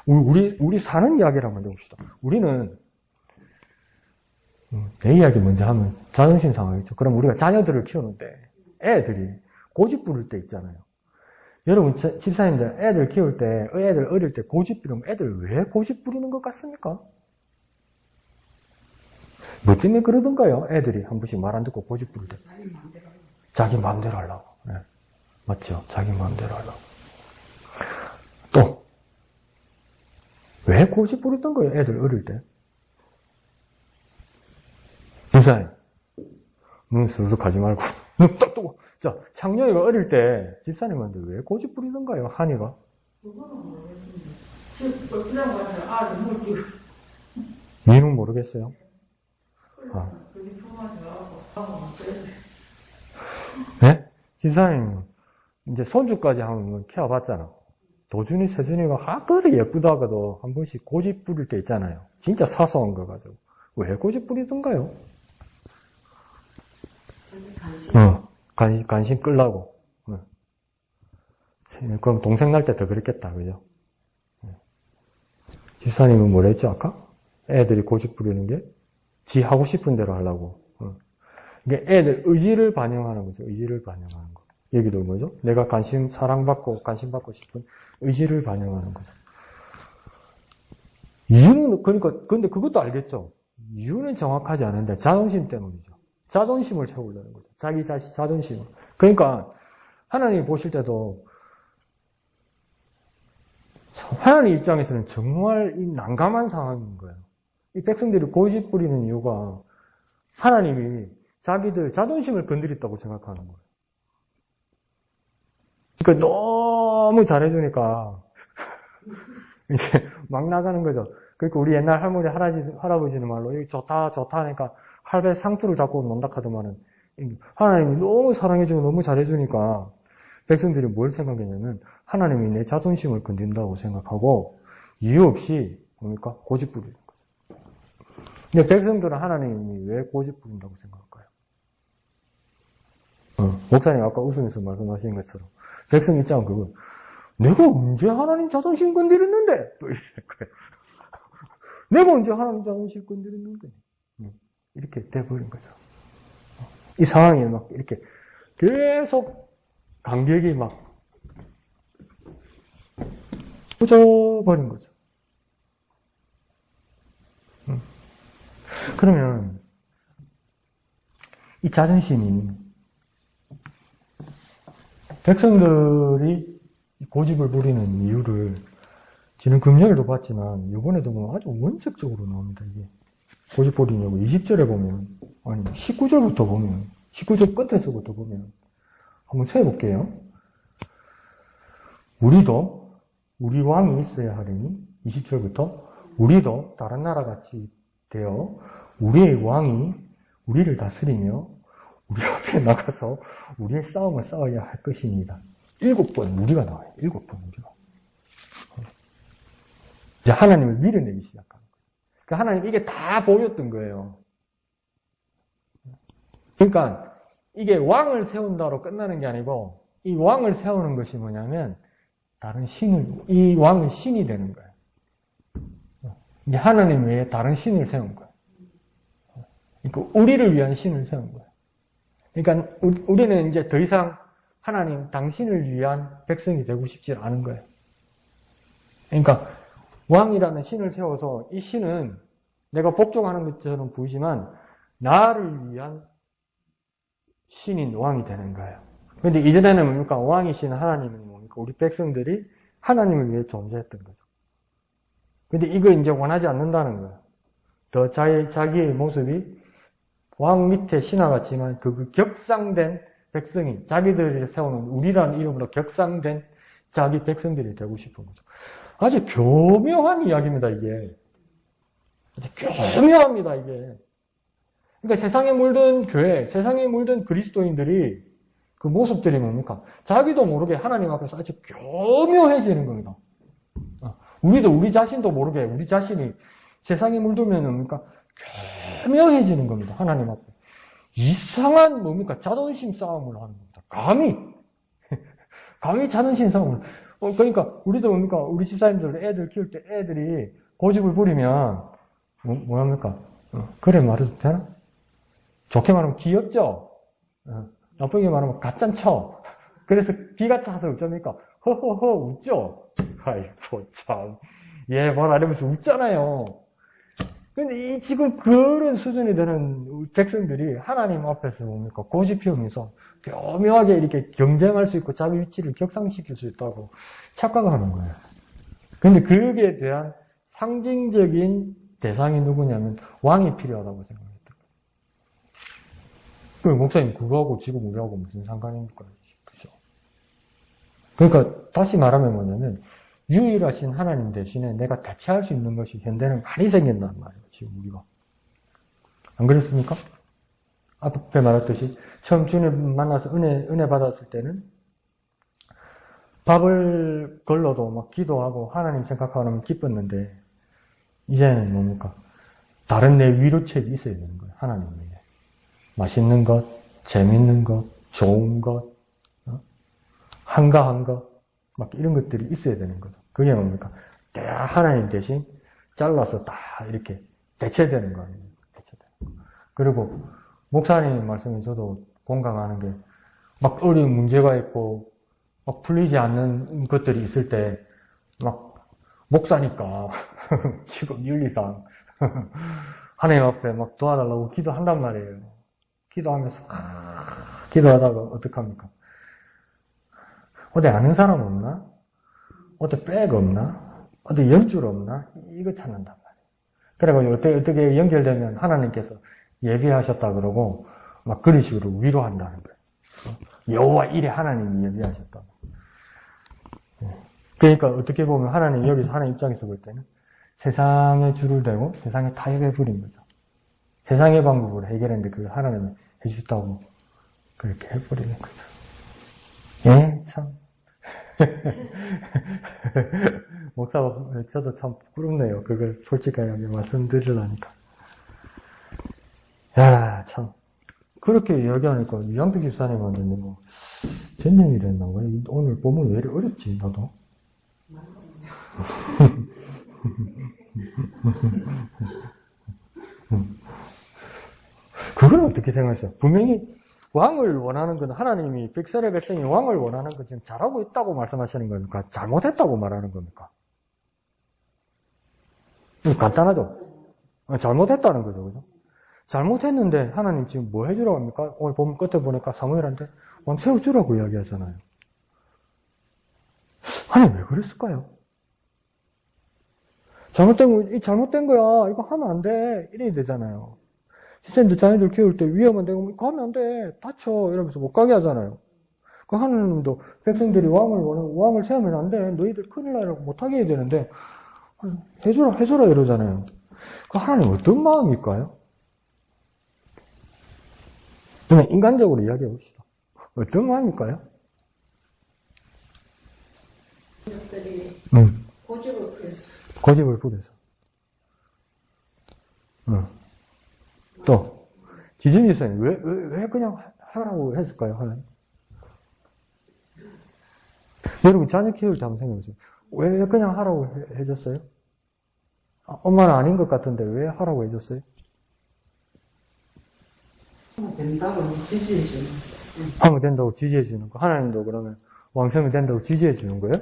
S1: 우리 사는 이야기를 한번 해봅시다. 우리는 내 이야기 먼저 하면 자존심 상하겠죠. 그럼 우리가 자녀들을 키우는데 애들이 고집 부릴 때 있잖아요. 여러분 집사님들 애들 키울 때 애들 어릴 때 고집 부리면 애들 왜 고집 부리는 것 같습니까? 뭐 때문에 그러던가요? 애들이 한 번씩 말 안 듣고 고집 부릴 때 자기 마음대로 하려고. 네. 맞죠? 자기 마음대로 하려고. 또 왜 고집 부렸던 거예요? 애들 어릴 때. 집사님 눈 수룩 하지 말고 눈 딱 뜨고. 자, 창녀이가 어릴 때 집사님한테 왜 고집 부리던가요? 한이가?
S2: 그거는 모르겠습니다. 지금 그냥 와서 아주 물기고.
S1: 니는 모르겠어요?
S2: 그게 통화되어갖고
S1: 네? 집사님 이제 손주까지 한번 키워봤잖아. 도준이, 서준이가 그리 예쁘다가도 한 번씩 고집 부릴 때 있잖아요. 진짜 사소한 거 가지고. 왜 고집 부리던가요? 관심 끌라고. 그럼 동생 날 때 더 그랬겠다, 그죠? 집사님은 뭐라 했죠, 아까? 애들이 고집 부리는 게 지 하고 싶은 대로 하려고. 이게 애들 의지를 반영하는 거죠. 의지를 반영하는 거. 여기도 뭐죠? 내가 사랑받고 관심받고 싶은 의지를 반영하는 거죠. 이유는, 그러니까, 근데 그것도 알겠죠. 이유는 정확하지 않은데, 자존심 때문이죠. 자존심을 채우려는 거죠. 자기 자신, 자존심을. 그러니까, 하나님이 보실 때도, 하나님 입장에서는 정말 이 난감한 상황인 거예요. 이 백성들이 고집 부리는 이유가, 하나님이 자기들 자존심을 건드렸다고 생각하는 거예요. 그러니까 너무 잘해주니까, 이제 막 나가는 거죠. 그러니까 우리 옛날 할머니, 할아버지는 말로, 여기 좋다, 좋다 하니까 할배 상투를 잡고 논다 하더만은, 하나님이 너무 사랑해주고 너무 잘해주니까, 백성들이 뭘 생각했냐면, 하나님이 내 자존심을 건든다고 생각하고, 이유 없이, 뭡니까? 고집 부리는 거죠. 근데 백성들은 하나님이 왜 고집 부린다고 생각할까요? 목사님 아까 웃으면서 말씀하신 것처럼, 백성 입장은 그거, 내가 언제 하나님 자존심 건드렸는데? 또 이럴 거예요. 내가 언제 하나님 자존심 건드렸는데? 이렇게 돼버린 거죠. 이 상황이 막 이렇게 계속 간격이 막 퍼져버린 거죠. 그러면 이 자존심이 백성들이 고집을 부리는 이유를 지난 금요일도 봤지만 이번에도 보면 아주 원색적으로 나옵니다. 이게 고집 부리냐고 20절에 보면 아니 19절부터 보면 19절 끝에서부터 보면 한번 세볼게요. 우리도 우리 왕이 있어야 하리니 20절부터 우리도 다른 나라같이 되어 우리의 왕이 우리를 다스리며 우리 앞에 나가서 우리의 싸움을 싸워야 할 것입니다. 7번 우리가 나와요. 7번 우리가. 이제 하나님을 밀어내기 시작하는 거예요. 그러니까 하나님 이게 다 보였던 거예요. 그러니까 이게 왕을 세운다로 끝나는 게 아니고 이 왕을 세우는 것이 뭐냐면 다른 이 왕은 신이 되는 거예요. 이제 하나님 외에 다른 신을 세운 거예요. 그러니까 우리를 위한 신을 세운 거예요. 그러니까 우리는 이제 더 이상 하나님 당신을 위한 백성이 되고 싶지 않은 거예요. 그러니까 왕이라는 신을 세워서 이 신은 내가 복종하는 것처럼 보이지만 나를 위한 신인 왕이 되는 거예요. 그런데 이전에는 뭡니까? 왕이신 하나님은 뭡니까? 우리 백성들이 하나님을 위해 존재했던 거죠. 그런데 이걸 이제 원하지 않는다는 거예요. 더 자기의 모습이 왕 밑에 신하 같지만 그 격상된 백성이 자기들이 세우는 우리라는 이름으로 격상된 자기 백성들이 되고 싶은 거죠. 아주 교묘한 이야기입니다, 이게. 아주 교묘합니다, 이게. 그러니까 세상에 물든 교회, 세상에 물든 그리스도인들이 그 모습들이 뭡니까? 자기도 모르게 하나님 앞에서 아주 교묘해지는 겁니다. 우리도 우리 자신도 모르게 우리 자신이 세상에 물들면 뭡니까? 교묘해지는 겁니다. 하나님 앞에. 이상한 뭡니까? 자존심 싸움을 하는 겁니다. 감히 자존심 싸움을. 그러니까 우리도 뭡니까? 우리 집사님들 애들 키울 때 애들이 고집을 부리면 뭐합니까? 그래 말해도 되나? 좋게 말하면 귀엽죠? 나쁘게 말하면 가짠쳐. 그래서 기가 차서 어쩝니까? 허허허 웃죠? 아이고 참. 얘 말 안 하면서 웃잖아요. 근데 이 지금 그런 수준이 되는 백성들이 하나님 앞에서 뭡니까? 고집 피우면서 교묘하게 이렇게 경쟁할 수 있고 자기 위치를 격상시킬 수 있다고 착각하는 거예요. 근데 그에 대한 상징적인 대상이 누구냐면 왕이 필요하다고 생각했던 거예요. 그 목사님 그거하고 지금 우리하고 무슨 상관입니까? 그죠? 그러니까 다시 말하면 뭐냐면 유일하신 하나님 대신에 내가 대체할 수 있는 것이 현대는 많이 생긴단 말이에요. 지금 우리가. 안 그렇습니까? 앞에 말했듯이 처음 주님 만나서 은혜 받았을 때는 밥을 걸러도 막 기도하고 하나님 생각하면 기뻤는데 이제는 뭡니까? 다른 내 위로책이 있어야 되는 거예요. 하나님 위에. 맛있는 것, 재밌는 것, 좋은 것, 한가한 것, 막 이런 것들이 있어야 되는 거죠. 그게 뭡니까? 하나님 대신 잘라서 다 이렇게 대체되는 거 아니에요. 대체되는 거. 그리고 목사님 말씀에 저도 공감하는 게 막 어려운 문제가 있고 막 풀리지 않는 것들이 있을 때 막 목사니까 직업 윤리상. 하나님 앞에 막 도와달라고 기도한단 말이에요. 기도하면서 기도하다가 어떡합니까? 어디 아는 사람 없나? 어디 백 없나? 어디 연줄 없나? 이거 찾는단 말이에요. 그래가지고 어떻게 연결되면 하나님께서 예비하셨다 그러고 막 그런 식으로 위로한다는 거예요. 여호와 이래 하나님이 예비하셨다. 그러니까 어떻게 보면 하나님 여기서 하나님 입장에서 볼 때는 세상에 줄을 대고 세상에 타협해 버린 거죠. 세상의 방법으로 해결했는데 그걸 하나님이 해주셨다고 그렇게 해버리는 거죠. 예, 참. 목사가 저도 참 부끄럽네요. 그걸 솔직하게 말씀드리려니까. 야, 참. 그렇게 이야기하니까 유양득 집사님한테 뭐 전쟁이 됐나? 왜 오늘 보면 왜 이렇게 어렵지, 나도? 그건 어떻게 생각하세요? 분명히 왕을 원하는 건 하나님이 백설의 백성이 왕을 원하는 건 지금 잘하고 있다고 말씀하시는 겁니까? 잘못했다고 말하는 겁니까? 간단하죠? 잘못했다는 거죠, 그죠? 잘못했는데 하나님 지금 뭐 해주라고 합니까? 오늘 보면 끝에 보니까 사무엘한테 왕 세워주라고 이야기하잖아요. 하나님 왜 그랬을까요? 잘못된 거야. 이거 하면 안 돼. 이래야 되잖아요. 선생님들 자녀들 키울 때 위험한데, 이거 하면 안 돼. 다쳐. 이러면서 못 가게 하잖아요. 그 하나님도 백성들이 왕을 세우면 안 돼. 너희들 큰일 나라고 못하게 해야 되는데, 해줘라 이러잖아요. 그 하나님 어떤 마음일까요? 그냥 인간적으로 이야기해 봅시다. 어떤 마음일까요?
S2: 가족들이 고집을 부렸어.
S1: 고집을 부려서. 또, 지진이 선생님, 왜 그냥 하라고 했을까요, 하나님? 여러분, 자녀 키울 때 한번 생각해보세요. 왜 그냥 하라고 해줬어요? 엄마는 아닌 것 같은데 왜 하라고 해줬어요?
S2: 된다고 지지해주는
S1: 하면 된다고 지지해주는 거. 하나님도 그러면 왕세면 된다고 지지해주는 거예요?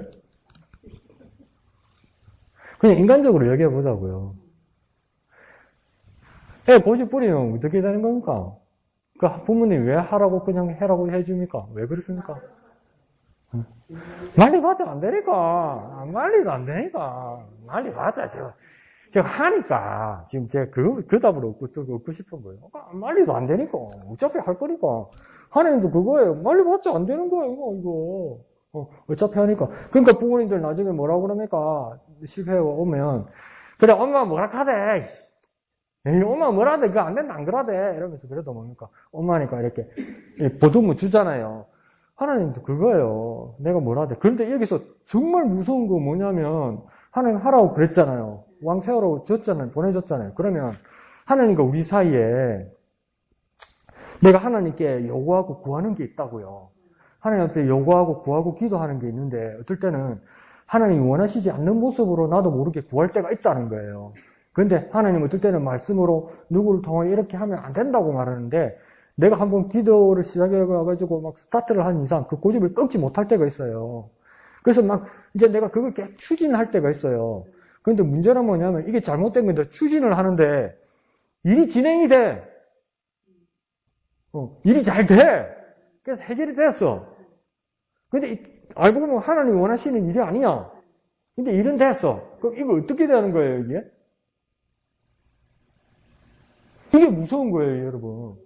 S1: 그냥 인간적으로 얘기해보자고요. 애 고집 부리면 어떻게 되는 겁니까? 그 부모님이 왜 하라고 그냥 해라고 해줍니까? 왜 그렇습니까? 말리 맞아 안 되니까. 말리도 안 되니까. 말리 맞아. 제가 하니까. 지금 제가 그 답을 얻고 싶은 거예요. 말리도 안 되니까. 어차피 할 거니까. 하나님도 그거예요. 말리 맞자 안 되는 거예요, 이거. 어차피 하니까. 그러니까 부모님들 나중에 뭐라고 그럽니까? 실패가 오면. 그래, 엄마 뭐라 하대. 엄마 뭐라 하대. 그거 안 된다, 안 그러대. 이러면서 그래도 뭡니까? 엄마니까 이렇게 보듬어 주잖아요. 하나님도 그거예요. 내가 뭐라 하대. 그런데 여기서 정말 무서운 거 뭐냐면, 하나님 하라고 그랬잖아요. 왕 세우라고 줬잖아요. 보내줬잖아요. 그러면 하나님과 우리 사이에 내가 하나님께 요구하고 구하는 게 있다고요. 하나님 앞에 요구하고 구하고 기도하는 게 있는데 어떨 때는 하나님이 원하시지 않는 모습으로 나도 모르게 구할 때가 있다는 거예요. 그런데 하나님 어떨 때는 말씀으로 누구를 통해 이렇게 하면 안 된다고 말하는데 내가 한번 기도를 시작해가지고 막 스타트를 한 이상 그 고집을 끊지 못할 때가 있어요. 그래서 막 이제 내가 그걸 계속 추진할 때가 있어요. 그런데 문제는 뭐냐면 이게 잘못된 건데 추진을 하는데 일이 진행이 돼. 일이 잘 돼. 그래서 해결이 됐어. 근데 알고 보면 하나님이 원하시는 일이 아니야. 근데 일은 됐어. 그럼 이거 어떻게 되는 거예요, 이게? 이게 무서운 거예요, 여러분.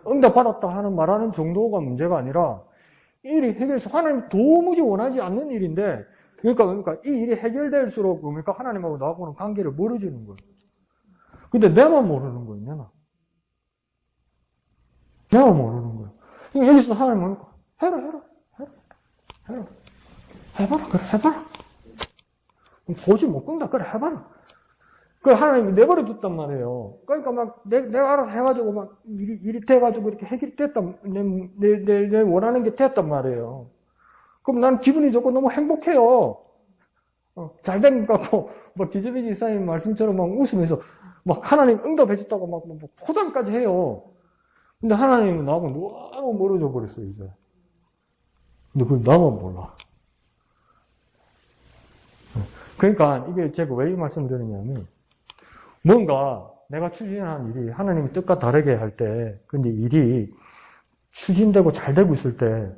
S1: 응답받았다 하는 말하는 정도가 문제가 아니라 일이 해결해서 하나님이 도무지 원하지 않는 일인데 그러니까 이 일이 해결될수록 그러니까 하나님하고 나하고는 관계를 멀어지는 거예요. 근데 내만 모르는 거예요, 내가 모르는 거예요. 그러니까 여기서 하나님은 해라. 해봐라, 그래, 해봐라. 고집 못 끊다, 그래, 해봐라. 그 하나님이 내버려 뒀단 말이에요. 그러니까 막 내가 알아서 해가지고 막 일이 돼가지고 이렇게 해결이 됐다, 내 원하는 게 됐단 말이에요. 그럼 난 기분이 좋고 너무 행복해요. 잘 된 것 같고, 막 지저비지 사님 말씀처럼 막 웃으면서 막 하나님 응답해줬다고 막 포장까지 해요. 근데 하나님은 나하고 너무 멀어져 버렸어, 이제. 근데 그걸 나만 몰라. 그러니까 이게 제가 왜 이 말씀을 드리냐면 뭔가 내가 추진하는 일이 하나님의 뜻과 다르게 할 때 근데 일이 추진되고 잘 되고 있을 때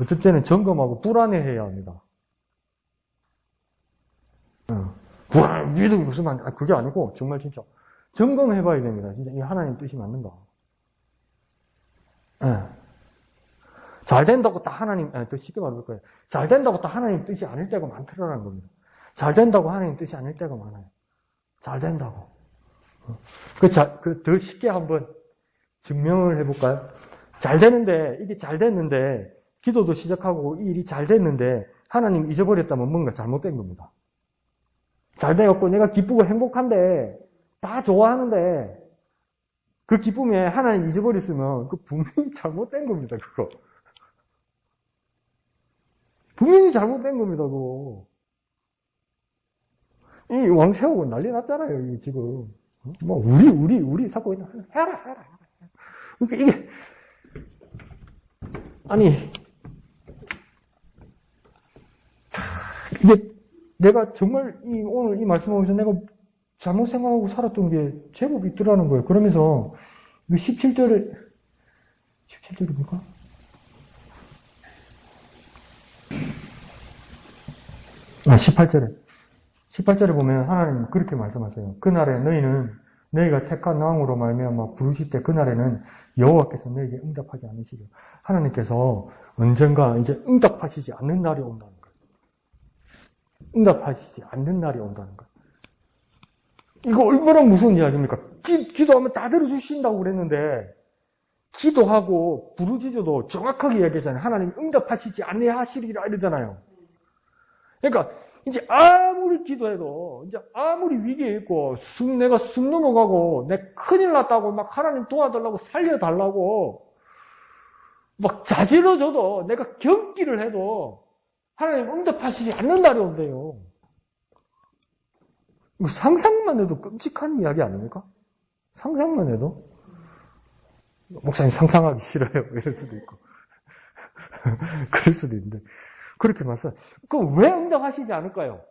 S1: 어떨 때는 점검하고 불안해해야 합니다. 믿음이 무슨 그게 아니고 정말 진짜 점검해봐야 됩니다. 진짜 이 하나님 뜻이 맞는가? 잘 된다고 다 하나님 더 쉽게 말할 거예요. 잘 된다고 다 하나님 뜻이 아닐 때가 많더라는 겁니다. 잘 된다고 하나님 뜻이 아닐 때가 많아요. 잘 된다고. 더 쉽게 한번 증명을 해볼까요? 잘 되는데 이게 잘 됐는데 기도도 시작하고 이 일이 잘 됐는데 하나님 잊어버렸다면 뭔가 잘못된 겁니다. 잘 되었고 내가 기쁘고 행복한데 다 좋아하는데 그 기쁨에 하나님 잊어버렸으면 그 분명히 잘못된 겁니다. 그거 분명히 잘못된 겁니다. 그거 이 왕 세우고 난리 났잖아요. 이 지금 뭐 우리 자꾸 해라. 그러니까 이게 아니 이게 내가 정말 오늘 이 말씀하면서 내가 잘못 생각하고 살았던 게 제법 있더라는 거예요. 그러면서 17절입니까? 18절에 보면 하나님 그렇게 말씀하세요. 그날에 너희가 택한 왕으로 말미암아 부르실 때 그날에는 여호와께서 너희에게 응답하지 않으시려. 하나님께서 언젠가 이제 응답하시지 않는 날이 온다는 거예요. 응답하시지 않는 날이 온다는 거예요. 이거 얼마나 무서운 이야기입니까? 기도하면 다 들어주신다고 그랬는데 기도하고 부르짖어도 정확하게 이야기하잖아요. 하나님 응답하시지 아니하시리라 이러잖아요. 그러니까 이제 아무리 기도해도 이제 아무리 위기에 있고 내가 숨 넘어가고 내 큰일 났다고 막 하나님 도와달라고 살려달라고 막 자질러줘도 내가 경기를 해도 하나님 응답하시지 않는 날이 온대요. 상상만 해도 끔찍한 이야기 아닙니까? 상상만 해도. 목사님 상상하기 싫어요. 이럴 수도 있고. 그럴 수도 있는데. 그렇게 말씀. 그럼 왜 응답하시지 않을까요?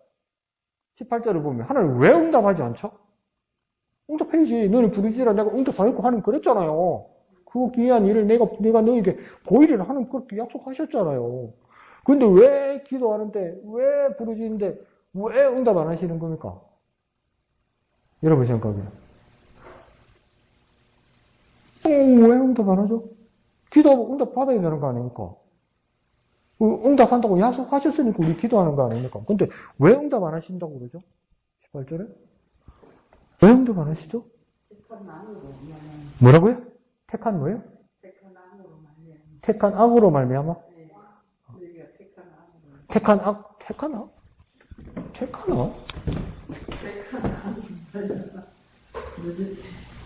S1: 18절을 보면 하나님 왜 응답하지 않죠? 응답해야지. 너는 부르짖으라 내가 응답하겠고 하나님 그랬잖아요. 그 귀한 일을 내가 너에게 보이리라 하나님 그렇게 약속하셨잖아요. 근데 왜 기도하는데, 왜 부르짖는데, 왜 응답 안 하시는 겁니까? 여러분 생각에. 왜 응답 안 하죠? 기도하고 응답 받아야 되는 거 아닙니까? 응답한다고 약속하셨으니까 우리 기도하는 거 아닙니까? 근데 왜 응답 안 하신다고 그러죠? 18절에? 왜 응답 안 하시죠? 뭐라고요? 택한 뭐예요? 택한 악으로 말미암아? 택한 악? 택한 악?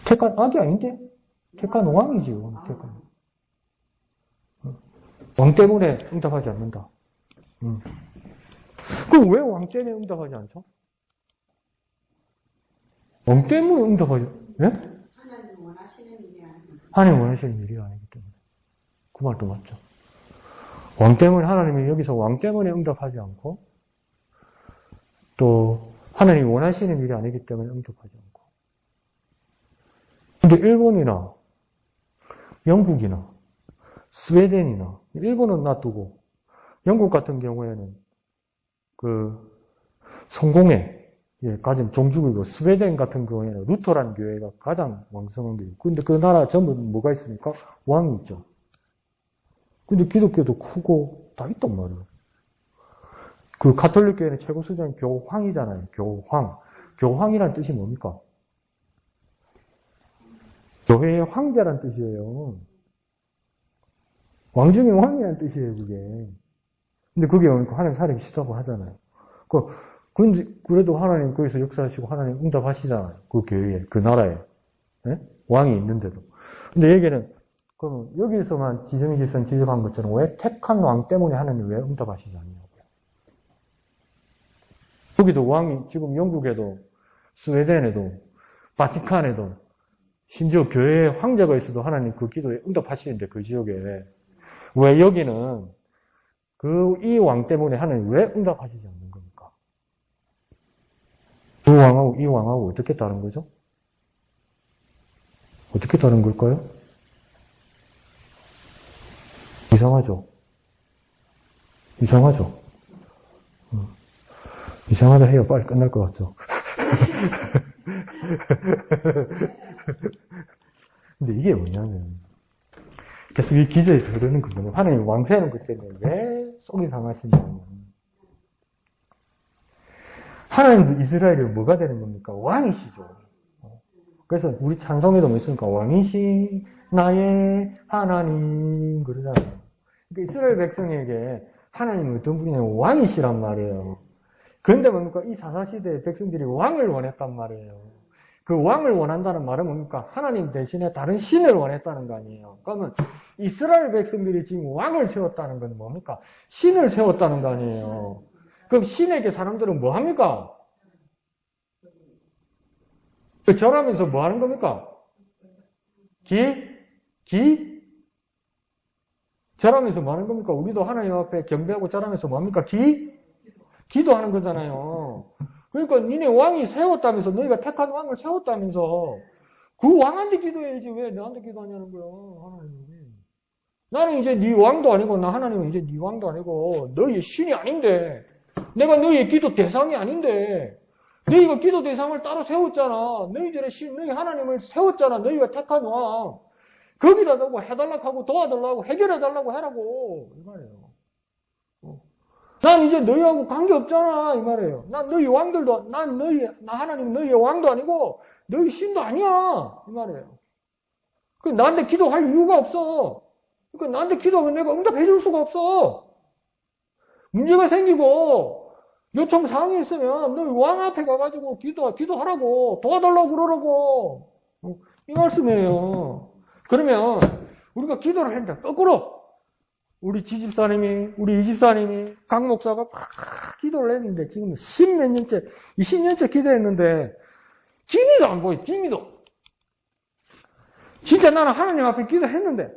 S1: 택한 악이 아닌데? 택한 왕이지요. 택한. 왕 때문에 응답하지 않는다. 그럼 왜 왕 때문에 응답하지 않죠? 왕 때문에 응답하지, 예?
S2: 하나님 원하시는 일이 아니고.
S1: 하나님 원하시는 일이 아니기 때문에. 그 말도 맞죠. 왕 때문에, 하나님이 여기서 왕 때문에 응답하지 않고, 또, 하나님이 원하시는 일이 아니기 때문에 응답하지 않고. 근데 일본이나, 영국이나, 스웨덴이나, 일본은 놔두고, 영국 같은 경우에는, 성공에, 가진 종주국이고, 스웨덴 같은 경우에는 루터란 교회가 가장 왕성한 교회. 근데 그 나라 전부 뭐가 있습니까? 왕이 있죠. 근데 기독교도 크고, 다 있단 말이에요. 그 가톨릭 교회는 최고 수장이 교황이잖아요. 교황. 교황이란 뜻이 뭡니까? 교회의 황제란 뜻이에요. 왕 중에 왕이란 뜻이에요, 그게. 근데 그게 하나님 살기 싫다고 하잖아요. 그래도 하나님 거기서 역사하시고 하나님 응답하시잖아요. 그 교회에, 그 나라에. 네? 왕이 있는데도. 근데 얘기는, 그럼 여기서만 지정지선 지적한 것처럼 왜 택한 왕 때문에 하나님 왜 응답하시지 않냐고요. 거기도 왕이, 지금 영국에도, 스웨덴에도, 바티칸에도, 심지어 교회에 황제가 있어도 하나님 그 기도에 응답하시는데, 그 지역에. 왜 여기는 이 왕 때문에 하나님 왜 응답하시지 않는 겁니까? 그 왕하고 이 왕하고 어떻게 다른 거죠? 어떻게 다른 걸까요? 이상하죠? 이상하죠? 이상하다 해요. 빨리 끝날 것 같죠? 근데 이게 뭐냐면, 계속 이 기저에서 흐르는 거거든요. 하나님 왕세하는 것 때문에 왜 속이 상하시냐면, 하나님도 이스라엘이 뭐가 되는 겁니까? 왕이시죠. 그래서 우리 찬송에도 뭐 있습니까? 왕이신 나의 하나님 그러잖아요. 그러니까 이스라엘 백성에게 하나님은 어떤 분이냐면 왕이시란 말이에요. 그런데 뭡니까? 이 사사시대의 백성들이 왕을 원했단 말이에요. 그 왕을 원한다는 말은 뭡니까? 하나님 대신에 다른 신을 원했다는 거 아니에요. 그러면 이스라엘 백성들이 지금 왕을 세웠다는 건 뭡니까? 신을 세웠다는 거 아니에요. 그럼 신에게 사람들은 뭐 합니까? 절하면서 뭐 하는 겁니까? 절하면서 뭐 하는 겁니까? 우리도 하나님 앞에 경배하고 절하면서 뭐 합니까? 기도하는 거잖아요. 그러니까 니네 왕이 세웠다면서, 너희가 택한 왕을 세웠다면서 그 왕한테 기도해야지 왜 너한테 기도하냐는 거야, 하나님이. 나는 이제 네 왕도 아니고, 나 하나님은 이제 네 왕도 아니고 너희의 신이 아닌데, 내가 너희의 기도 대상이 아닌데, 너희가 기도 대상을 따로 세웠잖아. 너희들의 신, 너희 하나님을 세웠잖아. 너희가 택한 왕. 거기다 두고 해달라고 하고 도와달라고 해결해달라고 해라고 이 말이에요. 난 이제 너희하고 관계없잖아 이 말이에요. 난 너희 왕들도, 나 하나님 너희의 왕도 아니고 너희 신도 아니야 이 말이에요. 그 나한테 기도할 이유가 없어. 그러니까 나한테 기도하면 내가 응답해 줄 수가 없어. 문제가 생기고 요청 사항이 있으면 너희 왕 앞에 가가지고 기도하라고 도와달라고 그러라고 이 말씀이에요. 그러면 우리가 기도를 했는데 거꾸로 우리 지집사님이, 우리 이집사님이, 강 목사가 막 기도를 했는데 지금 10몇 년째, 20년째 기도했는데 기미도 안 보여, 기미도. 진짜 나는 하나님 앞에 기도했는데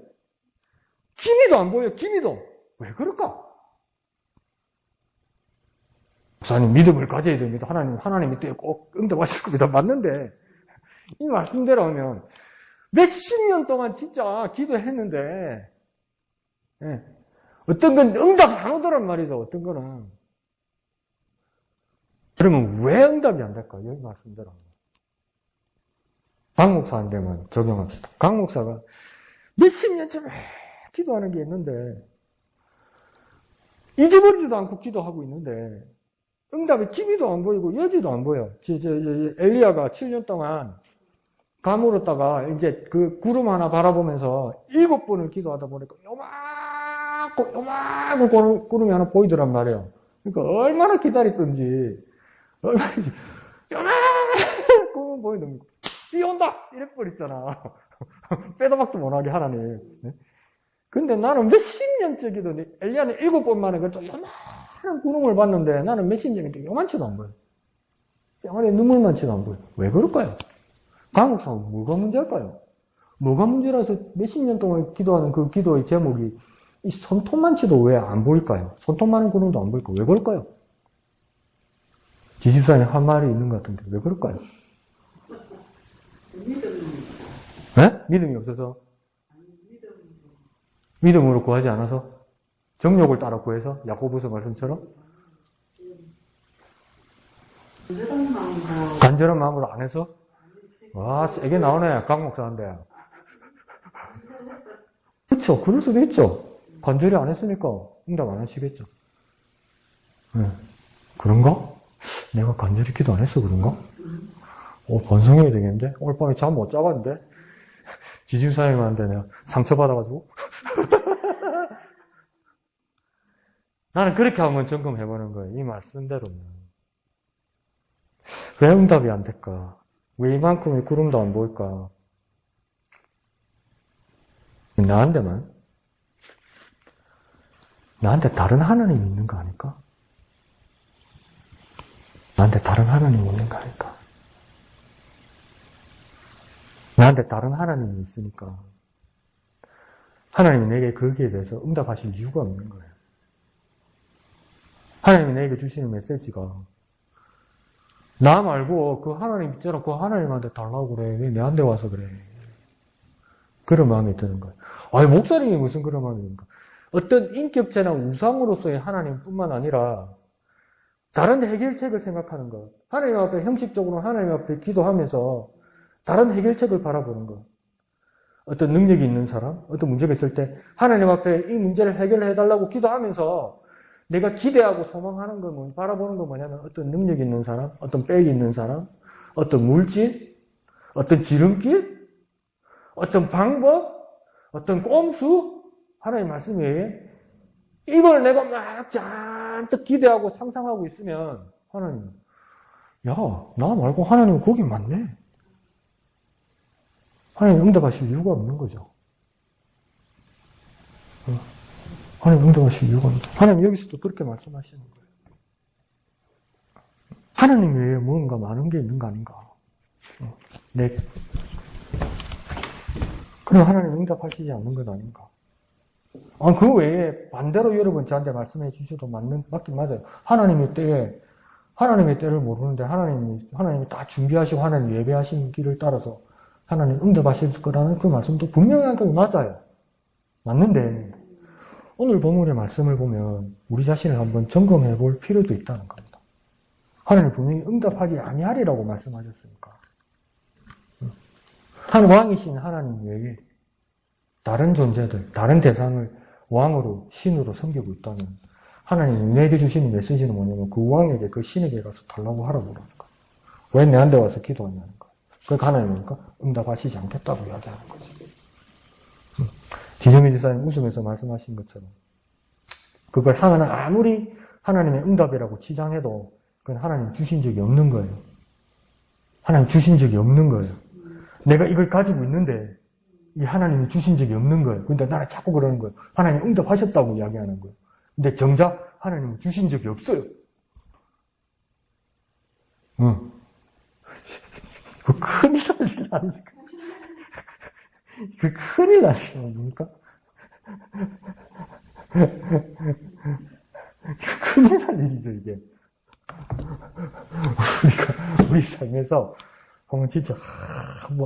S1: 기미도 안 보여, 기미도. 왜 그럴까? 목사님 믿음을 가져야 됩니다. 하나님이 또 꼭 응답하실 겁니다. 맞는데 이 말씀대로 하면 몇십 년 동안 진짜 기도했는데 예. 어떤 건 응답 안 오더란 말이죠. 어떤 거는. 그러면 왜 응답이 안 될까요? 여기 말씀대로. 강 목사한테만 적용합시다. 강 목사가 몇십 년째 기도하는 게 있는데 잊어버리지도 않고 기도하고 있는데 응답의 기미도 안 보이고 여지도 안 보여. 엘리야가 7년 동안 가물었다가 이제 그 구름 하나 바라보면서 7번을 기도하다 보니까 요만한 구름이 하나 보이더란 말이에요. 그러니까 얼마나 기다렸던지, 요만한 구름 보이는 거. 비 온다! 이래버렸잖아. 빼도 박도 못하게 하나님. 근데 나는 몇십 년째 기도인데, 엘리야는 7번 만에 그래도 요만한 구름을 봤는데, 나는 몇십 년인데 요만치도 안 보여. 병아리 눈물만치도 안 보여. 왜 그럴까요? 강목사가 뭐가 문제일까요? 뭐가 문제라서 몇십 년 동안 기도하는 그 기도의 제목이 이 손톱만치도 왜 안 보일까요? 손톱 많은 구름도 안 보일까요? 왜 그럴까요? 지집사님 한 말이 있는 것 같은데 왜 그럴까요? 믿음이 없어서? 믿음으로 구하지 않아서? 정욕을 따라 구해서? 야고보서 말씀처럼? 간절한 마음으로 안 해서? 와, 세게 나오네. 강 목사인데. 그렇죠. 그럴 수도 있죠. 간절히 안 했으니까 응답 안 하시겠죠. 네. 그런가? 내가 간절히 기도 안 했어 그런가? 반성해야 되겠는데? 오늘 밤에 잠 못 자봤는데? 지집사님한테 내가 상처받아가지고? 나는 그렇게 한번 점검해보는 거예요. 이 말씀대로는. 왜 응답이 안 될까? 왜 이만큼의 구름도 안 보일까? 나한테 다른 하나님이 있는 거 아닐까? 나한테 다른 하나님이 있는 거 아닐까? 나한테 다른 하나님이 있으니까 하나님이 내게 거기에 대해서 응답하실 이유가 없는 거예요. 하나님이 내게 주시는 메시지가 나 말고 그 하나님 있잖아. 그 하나님한테 달라고 그래. 왜 내한테 와서 그래. 그런 마음이 드는 거예요. 아니, 목사님이 무슨 그런 마음입니까? 어떤 인격체나 우상으로서의 하나님뿐만 아니라 다른 해결책을 생각하는 것. 하나님 앞에 형식적으로 하나님 앞에 기도하면서 다른 해결책을 바라보는 것. 어떤 능력이 있는 사람, 어떤 문제가 있을 때 하나님 앞에 이 문제를 해결해달라고 기도하면서 내가 기대하고 소망하는 건 바라보는 건 뭐냐면 어떤 능력이 있는 사람, 어떤 백이 있는 사람, 어떤 물질, 어떤 지름길, 어떤 방법, 어떤 꼼수, 하나님 말씀 외에 이걸 내가 막 잔뜩 기대하고 상상하고 있으면 하나님, 야, 나 말고 하나님 거기 맞네. 하나님 응답하실 이유가 없는 거죠. 하나님 응답하실 이유가 없는 거죠. 하나님 여기서도 그렇게 말씀하시는 거예요. 하나님 외에 뭔가 많은 게 있는 거 아닌가. 그럼 하나님 응답하시지 않는 것 아닌가. 그 외에 반대로 여러분 저한테 말씀해 주셔도 맞긴 맞아요. 하나님의 때를 모르는데 하나님이 다 준비하시고 하나님 예배하신 길을 따라서 하나님 응답하실 거라는 그 말씀도 분명한 게 맞아요. 맞는데 오늘 본문의 말씀을 보면 우리 자신을 한번 점검해 볼 필요도 있다는 겁니다. 하나님 분명히 응답하기 아니하리라고 말씀하셨으니까. 한 왕이신 하나님 외에 다른 존재들, 다른 대상을 왕으로, 신으로 섬기고 있다면 하나님이 내게 주시는 메시지는 뭐냐면 그 왕에게, 그 신에게 가서 달라고 하라고 그러는 거예요. 왜 내한테 와서 기도하냐는 거예요. 그러니까 하나님이니까 응답하시지 않겠다고 이야기하는 거죠. 지정희 지사님 웃으면서 말씀하신 것처럼 그걸 아무리 하나님의 응답이라고 치장해도 그건 하나님 주신 적이 없는 거예요. 하나님 주신 적이 없는 거예요. 내가 이걸 가지고 있는데 이 하나님이 주신 적이 없는 거예요. 근데 나는 자꾸 그러는 거예요. 하나님 응답하셨다고 이야기하는 거예요. 근데 정작 하나님은 주신 적이 없어요. 그 큰일 날 일 아닙니까? 그 큰일 날 일 아닙니까? 큰일 날 일이죠, 이게. 우리 삶에서 한번 진짜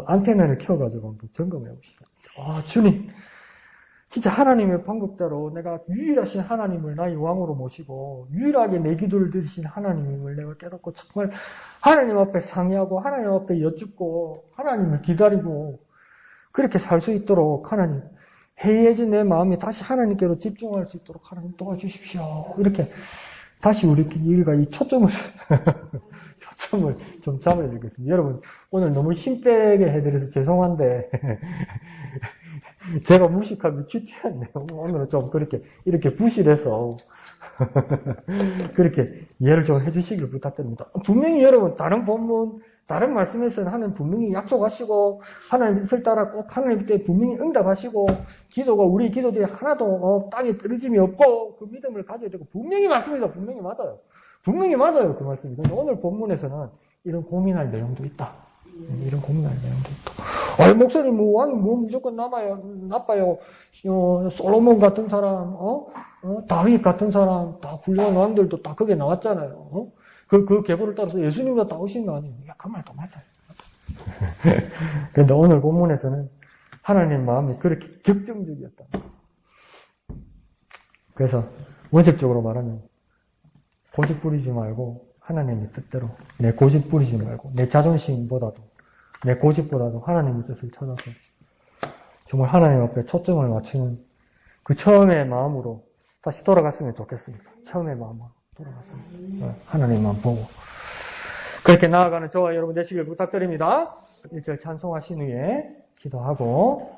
S1: 안테나를 켜가지고 한번 점검해 봅시다. 주님, 진짜 하나님의 방법대로 내가 유일하신 하나님을 나의 왕으로 모시고 유일하게 내 기도를 들으신 하나님을 내가 깨닫고 정말 하나님 앞에 상의하고 하나님 앞에 여쭙고 하나님을 기다리고 그렇게 살 수 있도록 하나님 해이해진 내 마음이 다시 하나님께로 집중할 수 있도록 하나님 도와주십시오. 이렇게 다시 우리가 이 초점을 좀 잡아야 되겠습니다. 여러분, 오늘 너무 힘 빼게 해드려서 죄송한데, 제가 무식하기 큐티했네요. 오늘은 좀 이렇게 부실해서, 그렇게 이해를 좀 해주시길 부탁드립니다. 분명히 여러분, 다른 본문, 다른 말씀에서는 하나님 분명히 약속하시고, 하나님 뜻을 따라 꼭 하나님 때 분명히 응답하시고, 기도가 우리 기도들이 하나도 땅에 떨어짐이 없고, 그 믿음을 가져야 되고, 분명히 맞습니다. 분명히 맞아요. 분명히 맞아요. 그 말씀이. 근데 오늘 본문에서는 이런 고민할 내용도 있다. 이런 고민할 내용도 있다. 목사님, 왕이 무조건 나빠요. 솔로몬 같은 사람, 다윗 같은 사람, 다 훌륭한 왕들도 다 거기에 나왔잖아요. 그 계보를 따라서 예수님도 다 오신 거 아니에요? 그 말도 맞아요. 그런데 오늘 본문에서는 하나님 마음이 그렇게 격정적이었다. 그래서 원색적으로 말하면 고집 부리지 말고 하나님의 뜻대로 내 고집 부리지 말고 내 자존심보다도 내 고집보다도 하나님의 뜻을 찾아서 정말 하나님 앞에 초점을 맞추는 그 처음의 마음으로 다시 돌아갔으면 좋겠습니다. 처음의 마음으로 돌아갔으면 하나님만 보고 그렇게 나아가는 저와 여러분 되시길 부탁드립니다. 1절 찬송하신 후에 기도하고